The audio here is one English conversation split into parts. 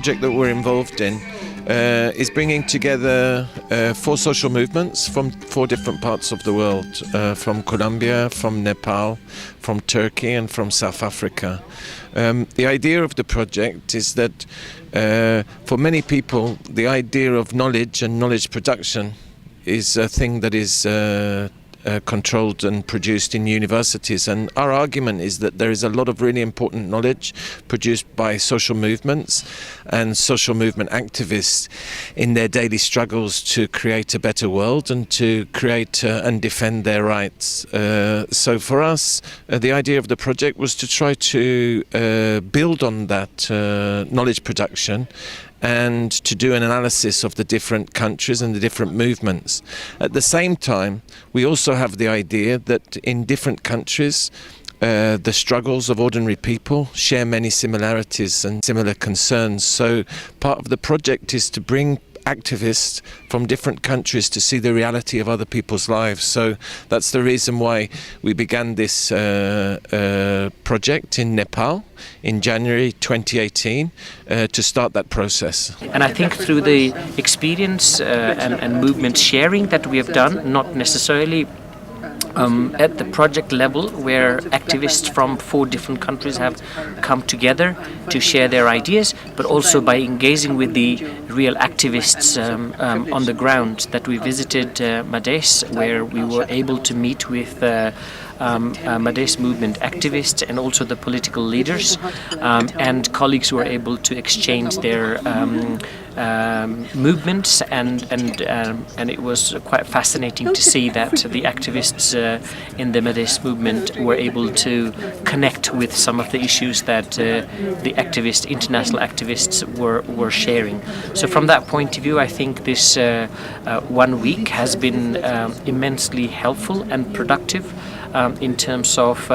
project that we're involved in is bringing together 4 social movements from 4 different parts of the world, from Colombia, from Nepal, from Turkey and from South Africa. The idea of the project is that for many people the idea of knowledge and knowledge production is a thing that is controlled and produced in universities, and our argument is that there is a lot of really important knowledge produced by social movements and social movement activists in their daily struggles to create a better world and to create and defend their rights. So for us, the idea of the project was to try to build on that knowledge production and to do an analysis of the different countries and the different movements. At the same time, we also have the idea that in different countries, the struggles of ordinary people share many similarities and similar concerns. So part of the project is to bring activists from different countries to see the reality of other people's lives. So that's the reason why we began this project in Nepal in January 2018 to start that process. And I think through the experience and movement sharing that we have done, not necessarily at the project level, where activists from 4 different countries have come together to share their ideas, but also by engaging with the real activists on the ground, that we visited Madhesh, where we were able to meet with Madhesh movement activists and also the political leaders, and colleagues were able to exchange their movements, and it was quite fascinating to see that the activists in the Madhesh movement were able to connect with some of the issues that the international activists were sharing. So from that point of view, I think this 1 week has been immensely helpful and productive in terms of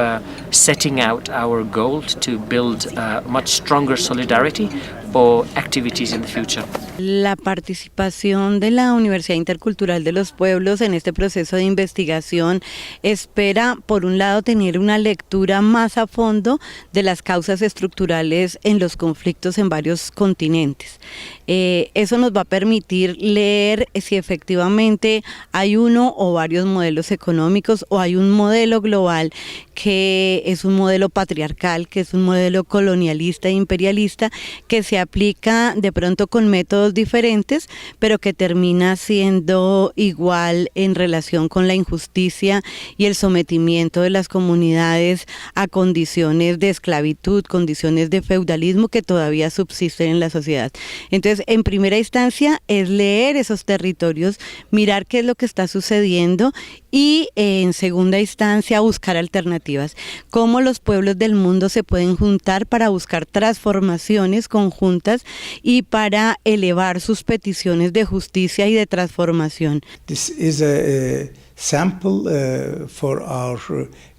setting out our goal to build much stronger solidarity for activities in the future. La participación de la Universidad Intercultural de los Pueblos en este proceso de investigación espera, por un lado, tener una lectura más a fondo de las causas estructurales en los conflictos en varios continentes. Eso nos va a permitir leer si efectivamente hay uno o varios modelos económicos, o hay un modelo global que es un modelo patriarcal, que es un modelo colonialista e imperialista, que se aplica de pronto con métodos diferentes, pero que termina siendo igual en relación con la injusticia y el sometimiento de las comunidades a condiciones de esclavitud, condiciones de feudalismo que todavía subsisten en la sociedad. Entonces, en primera instancia es leer esos territorios, mirar qué es lo que está sucediendo, y en segunda instancia buscar alternativas, cómo los pueblos del mundo se pueden juntar para buscar transformaciones conjuntas y para elevar sus peticiones de justicia y de transformación. This is a sample for our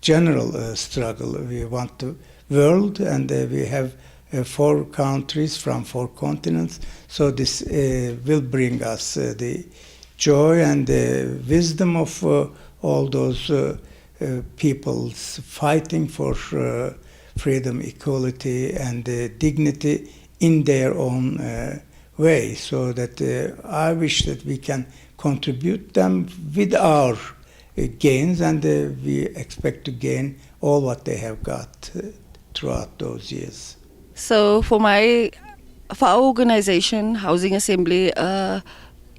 general struggle. We want the world, and we have 4 countries from 4 continents, so this will bring us the joy and the wisdom of all those peoples fighting for freedom, equality and dignity in their own way, so that I wish that we can contribute them with our gains, and we expect to gain all what they have got throughout those years. So for our organization, Housing Assembly,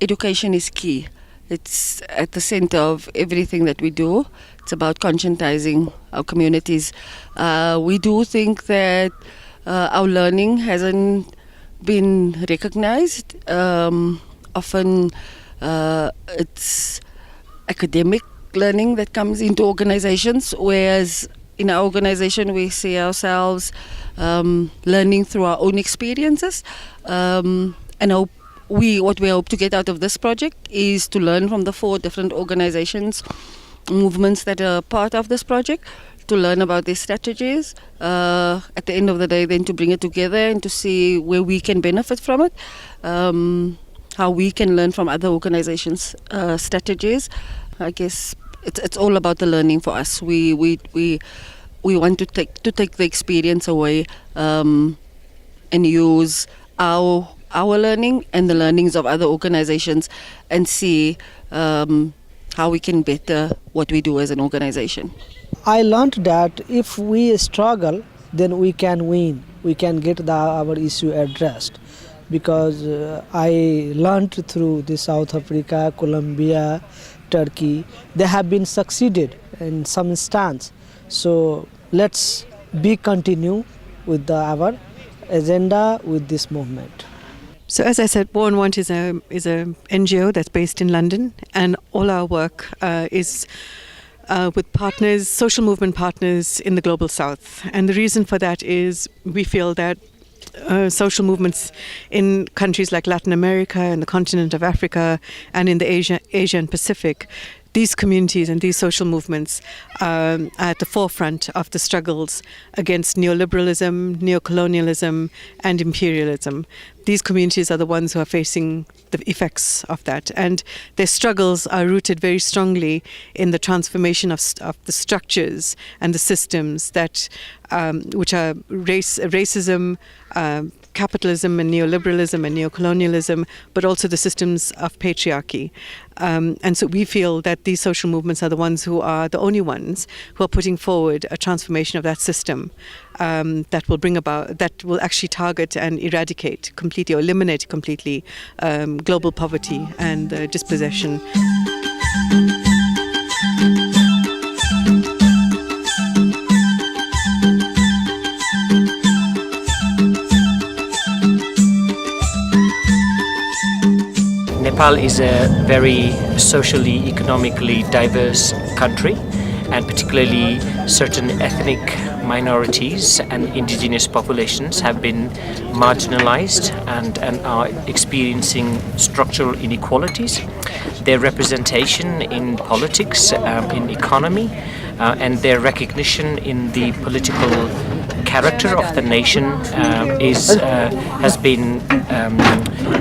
education is key. It's at the center of everything that we do. It's about conscientizing our communities. We do think that our learning hasn't been recognized. Often it's academic learning that comes into organizations, whereas in our organization we see ourselves learning through our own experiences, and what we hope to get out of this project is to learn from the 4 different organizations, movements that are part of this project, to learn about their strategies, at the end of the day then to bring it together and to see where we can benefit from it, how we can learn from other organizations' strategies. I guess it's all about the learning for us. We want to take the experience away and use our learning and the learnings of other organizations and see how we can better what we do as an organization. I learned that if we struggle, then we can win. We can get our issue addressed. Because I learned through the South Africa, Colombia, Turkey, they have been succeeded in some instance. So let's continue with our agenda with this movement. So as I said, War on Want is a NGO that's based in London, and all our work is with partners, social movement partners in the Global South. And the reason for that is we feel that social movements in countries like Latin America and the continent of Africa and in the Asia and Pacific, these communities and these social movements are at the forefront of the struggles against neoliberalism, neocolonialism, and imperialism. These communities are the ones who are facing the effects of that, and their struggles are rooted very strongly in the transformation of the structures and the systems that which are racism, capitalism and neoliberalism and neocolonialism, but also the systems of patriarchy. And so we feel that these social movements are the ones who are the only ones who are putting forward a transformation of that system that will actually target and eradicate completely or eliminate completely global poverty and dispossession. Nepal is a very socially, economically diverse country, and particularly certain ethnic minorities and indigenous populations have been marginalized and are experiencing structural inequalities. Their representation in politics, in economy, and their recognition in the political character of the nation has been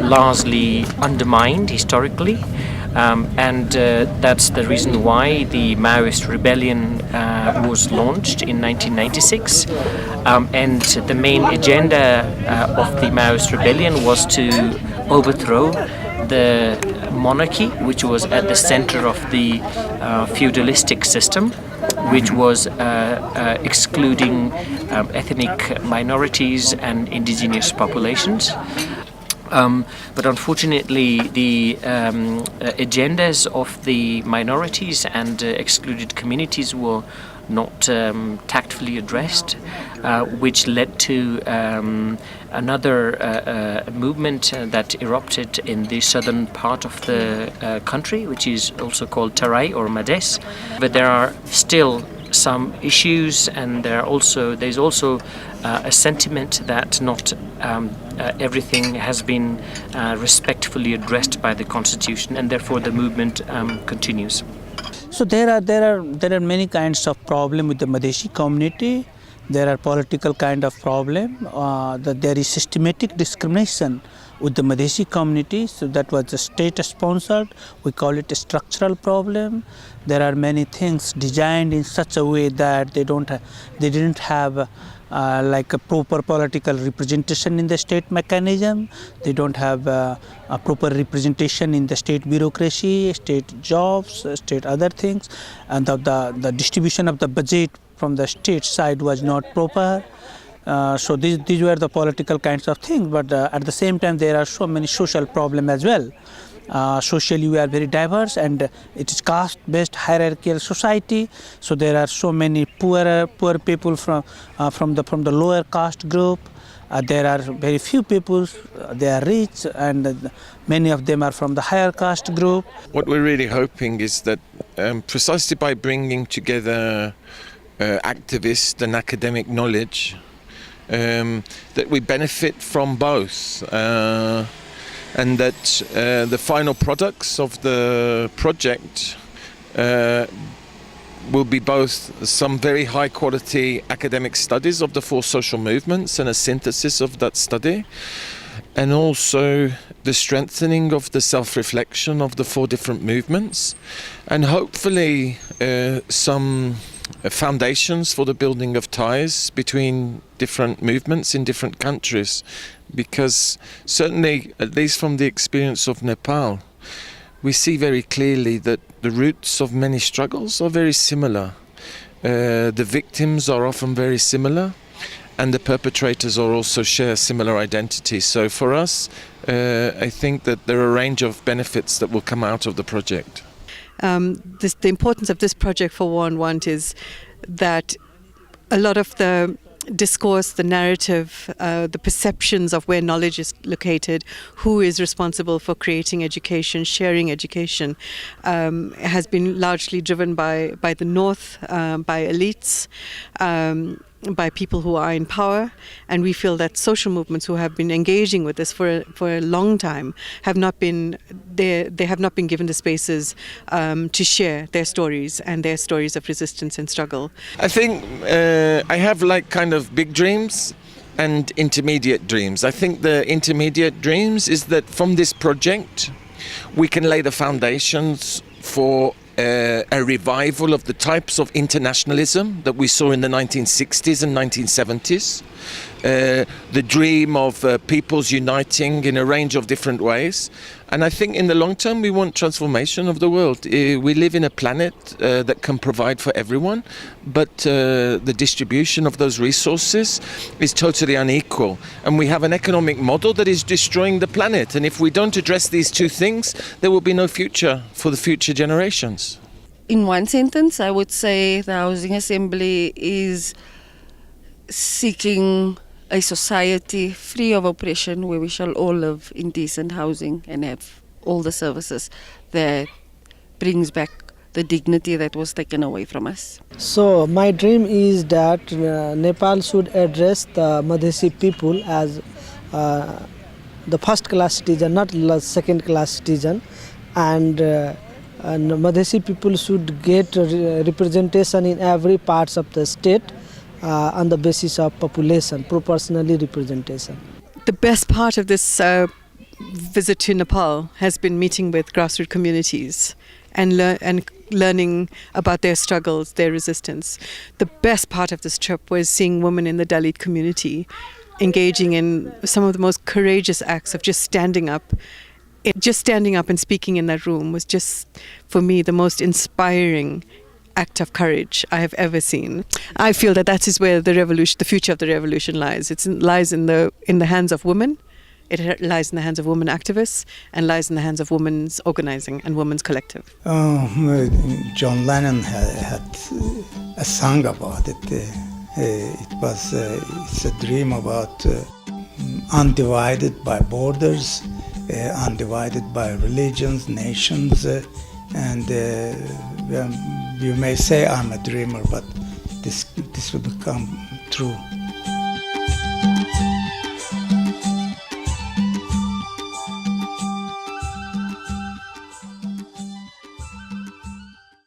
largely undermined historically, and that's the reason why the Maoist rebellion was launched in 1996, and the main agenda of the Maoist rebellion was to overthrow the monarchy, which was at the center of the feudalistic system, which was excluding ethnic minorities and indigenous populations. But unfortunately, the agendas of the minorities and excluded communities were not tactfully addressed, which led to another movement that erupted in the southern part of the country, which is also called Tarai or Madhes. But there are still some issues, and there's also a sentiment that not everything has been respectfully addressed by the constitution, and therefore the movement continues. So there are many kinds of problem with the Medheshi community. There are political kind of problem. That there is systematic discrimination with the Medheshi community. So that was state sponsored. We call it a structural problem. There are many things designed in such a way that they didn't have like a proper political representation in the state mechanism. They don't have a proper representation in the state bureaucracy, state jobs, state other things, and the distribution of the budget from the state side was not proper. So these were the political kinds of things, but at the same time there are so many social problems as well. Socially we are very diverse, and it is caste-based hierarchical society. So there are so many poor people from the lower caste group. There are very few people, they are rich, and many of them are from the higher caste group. What we're really hoping is that precisely by bringing together activist and academic knowledge, that we benefit from both. And that the final products of the project will be both some very high quality academic studies of the 4 social movements and a synthesis of that study, and also the strengthening of the self-reflection of the 4 different movements, and hopefully some foundations for the building of ties between different movements in different countries, because certainly, at least from the experience of Nepal, we see very clearly that the roots of many struggles are very similar. The victims are often very similar, and the perpetrators are also share similar identities. So for us, I think that there are a range of benefits that will come out of the project. The importance of this project for one is that a lot of the discourse, the narrative, the perceptions of where knowledge is located, who is responsible for creating education, sharing education, has been largely driven by the North, by elites, by people who are in power, and we feel that social movements who have been engaging with this for a long time have not been they have not been given the spaces to share their stories and their stories of resistance and struggle. I think I have like kind of big dreams and intermediate dreams. I think the intermediate dreams is that from this project we can lay the foundations for a revival of the types of internationalism that we saw in the 1960s and 1970s. The dream of peoples uniting in a range of different ways. And I think in the long term we want transformation of the world. We live in a planet that can provide for everyone, but the distribution of those resources is totally unequal. And we have an economic model that is destroying the planet. And if we don't address these two things, there will be no future for the future generations. In one sentence, I would say the Housing Assembly is seeking a society free of oppression where we shall all live in decent housing and have all the services that brings back the dignity that was taken away from us. So my dream is that Nepal should address the Medheshi people as the first class citizen, not the second class citizen, and Medheshi people should get representation in every parts of the state on the basis of population, proportionally representation. The best part of this visit to Nepal has been meeting with grassroots communities and learning about their struggles, their resistance. The best part of this trip was seeing women in the Dalit community engaging in some of the most courageous acts of just standing up. Just standing up and speaking in that room was just, for me, the most inspiring act of courage I have ever seen. I feel that is where the future of the revolution lies. It lies in the hands of women. It lies in the hands of women activists and lies in the hands of women's organizing and women's collective. John Lennon had a song about it. It's a dream about undivided by borders, undivided by religions, nations, and you may say I'm a dreamer, but this will become true.